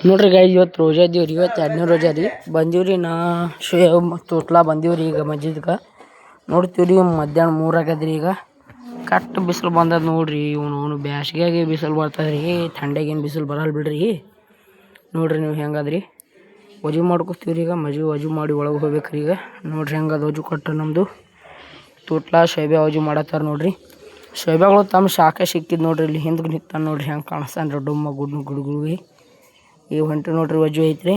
ನೋಡ್ರಿ ಗಾಯ್ಸ್ ಇವತ್ತು ರೋಜಾ ಇದ್ದೀವ್ರಿ. ಇವತ್ತು 2ನೇ ರೋಜಾ ರೀ. ಬಂದೀವ್ರಿ ನಾ ಶೋಯಬ್ ತೋಟ್ಲಾ ಬಂದೀವ್ರಿ ಈಗ ಮಸ್ಜಿದ್ಗೆ. ನೋಡ್ತೀವ್ರಿ ಮಧ್ಯಾಹ್ನ 3 ಆಗ್ಯದ್ರಿ. ಈಗ ಕಟ್ಟು ಬಿಸಿಲು ಬಂದದ ನೋಡ್ರಿ. ಇವನು ಬ್ಯಾಸ್ಗ್ಯಾಗೆ ಬಿಸಿಲು ಬರ್ತದ್ರಿ, ಥಂಡ್ಯಾಗೇನು ಬಿಸಿಲು ಬರಲ್ಲ ಬಿಡ್ರಿ. ನೋಡ್ರಿ ನೀವು ಹೆಂಗದ್ರಿ. ವಜು ಮಾಡ್ಕೊತೀವ್ರಿ ಈಗ. ವಜು ಮಾಡಿ ಒಳಗೆ ಹೋಗ್ಬೇಕ್ರಿ ಈಗ. ನೋಡ್ರಿ ಹೆಂಗದ ವಜು ಕಟ್ಟು ನಮ್ಮದು ತೋಟ್ಲಾ. ಶೋಯಬೆ ವಜು ಮಾಡತ್ತಾರ ನೋಡ್ರಿ. ಶೋಯಬೆಗಳು ತಮ್ಮ ಶಾಖೆ ಸಿಕ್ಕಿದ್ ನೋಡ್ರಿ. ಇಲ್ಲಿ ಹಿಂದ್ಗೆ ನಿಂತಾನ ನೋಡ್ರಿ ಹೆಂಗೆ ಕಾಣಿಸ್ತಾನ್ರಿ ಡುಮ್ಮ ಗುಡ್ಗುವಿ. ಈ ಹೊಂಟ್ರಿ ನೋಡ್ರಿ ವಜು ಐತ್ರಿ.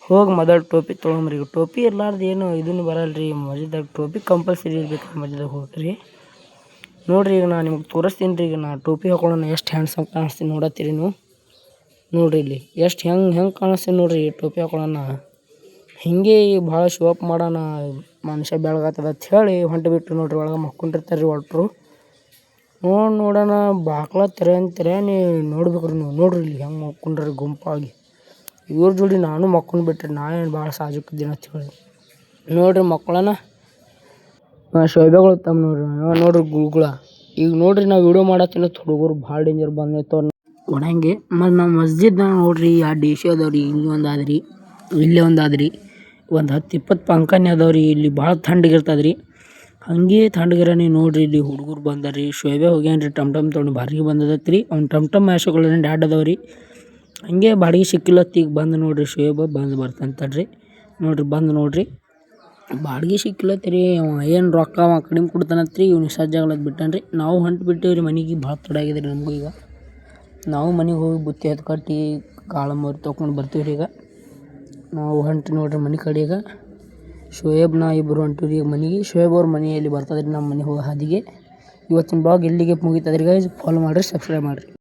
ಹೋಗಿ ಮೊದಲು ಟೋಪಿ ತೊಗೊಂಬ್ರಿ. ಟೋಪಿ ಇರ್ಲಾರ್ದು ಏನು ಇದನ್ನು ಬರಲ್ರಿ ಮಸ್ಜಿದಾಗ. ಟೋಪಿ ಕಂಪಲ್ಸರಿ ಇರ್ಬೇಕು ಮಸ್ಜಿದಾಗ ಹೋಗ್ರಿ. ನೋಡ್ರಿ ಈಗ ನಾನು ನಿಮ್ಗೆ ತೋರಿಸ್ತೀನಿ ರೀ. ಈಗ ನಾ ಟೋಪಿ ಹಾಕೊಳ್ಳೋಣ ಎಷ್ಟು ಹ್ಯಾಂಡ್ಸಮ್ ಕಾಣಿಸ್ತೀನಿ ನೋಡತ್ತೀರಿ ನೀವು. ನೋಡ್ರಿ ಇಲ್ಲಿ ಎಷ್ಟು ಹೆಂಗೆ ಕಾಣಿಸ್ತೀನಿ ನೋಡ್ರಿ ಟೋಪಿ ಹಾಕೊಳ್ಳೋಣ. ಹಿಂಗೆ ಭಾಳ ಶೋ ಅಪ್ ಮಾಡೋಣ ಮನುಷ್ಯ ಬೆಳಗಾತದ ಅಂತ ಹೇಳಿ ಹೊಂಟು ಬಿಟ್ಟು ನೋಡ್ರಿ. ಒಳಗೆ ಮಕ್ಕೊಂಡಿರ್ತಾರೆ ರೀ ಒಟ್ಟರು. ನೋಡೋಣ ಬಾಕ್ಲ ತೆರೆ ನೋಡ್ಬೇಕ್ರಿ ನೀವು. ನೋಡ್ರಿ ಇಲ್ಲಿ ಹೆಂಗೆ ಮಕ್ಕೊಂಡ್ರಿ ಗುಂಪಾಗಿ. ಇವ್ರ ಜೋಡಿ ನಾನು ಮಕ್ಕೊಂಡು ಬಿಟ್ರಿ. ಏನು ಭಾಳ ಸಾಜುಕಿದ್ದೀನಿ ಅಂತ ಹೇಳಿ ನೋಡ್ರಿ ಮಕ್ಕಳನ್ನ ಶೋಯಬೆಗಳು ತಮ್ಮ ನೋಡ್ರಿ ಗುಳ್ಗುಳ. ಈಗ ನೋಡ್ರಿ ನಾವು ವಿಡಿಯೋ ಮಾಡತ್ತೀನಿ ಹುಡುಗರು ಭಾಳ ಡೇಂಜರ್ ಬಂದೈತವ್ರು ಒಡಂಗೆ. ಮತ್ತು ನಾವು ಮಸ್ಜಿದ್ನಾಗ ನೋಡ್ರಿ ಆ ಡಿಶ್ ಅದಾವ್ರಿ. ಇಲ್ಲಿ ಒಂದು ಆದ್ರಿ, ಇಲ್ಲೇ ಒಂದು ಆದ್ರಿ, ಒಂದು 10-20 ಪಂಕನೇ ಅದಾವ್ರಿ. ಇಲ್ಲಿ ಭಾಳ ಥಂಡಿಗಿರ್ತದ್ರಿ. ಹಂಗೆ ಥಂಡ್ಗಿರಾನಿ ನೋಡ್ರಿ ಇಲ್ಲಿ ಹುಡುಗರು ಬಂದಾರ್ರಿ. ಶೋಯಬೆ ಹೋಗ್ಯಾನ್ರಿ ಟಮ್ ತೊಗೊಂಡು ಬಾಡಿಗೆ ಬಂದದತ್ರಿ. ಅವ್ನು ಟಮ್ ಮ್ಯಾಶಗಳು 2 ಅದಾವ್ರಿ. ಹಂಗೆ ಬಾಡಿಗೆ ಸಿಕ್ಕಿಲ್ಲತ್ತ ಈಗ ಬಂದು ನೋಡ್ರಿ. ಶೋಯಬ ಬಂದು ಬರ್ತಂತಡ್ರಿ. ನೋಡ್ರಿ ಬಂದು ನೋಡ್ರಿ ಬಾಡಿಗೆ ಸಿಕ್ಕಿಲ್ಲತ್ರಿ. ಅವ ಏನು ರೊಕ್ಕ ಅವ ಕಡಿಮೆ ಕೊಡ್ತಾನತ್ರಿ. ಇವ್ನು ಸಜ್ಜಾಗ್ಲತ್ ಬಿಟ್ಟಾನ್ರಿ. ನಾವು ಹೊಂಟು ಬಿಟ್ಟೇವ್ರಿ ಮನೆಗೆ. ಭಾಳ ತಡ ಆಗಿದ್ರಿ ನಮಗೂ. ಈಗ ನಾವು ಮನೆಗೆ ಹೋಗಿ ಬುತ್ತಿ ಹತ್ತು ಕಟ್ಟಿ ಕಾಳು ಮರಿ ತೊಗೊಂಡು ಬರ್ತೀವ್ರಿ. ಈಗ ನಾವು ಹೊಂಟ್ರಿ ನೋಡ್ರಿ ಮನೆ ಕಡೆ. ಈಗ ಶೋಯಬ್ನ ಇಬ್ಬರು ಹೊಂಟಿವ್ರಿ ಈಗ ಮನೆಗೆ. ಶೋಯಬ್ ಅವ್ರ ಮನೆಯಲ್ಲಿ ಬರ್ತದ್ರಿ ನಮ್ಮ ಮನೆ ಹೋಗೋ ಹಾದಿಗೆ. ಇವತ್ತಿನ ಬ್ಲಾಗ್ ಇಲ್ಲಿಗೆ ಮುಗಿತದ್ರಿ ಗೈಸ್. ಫಾಲೋ ಮಾಡಿರಿ, ಸಬ್ಸ್ಕ್ರೈಬ್ ಮಾಡಿರಿ.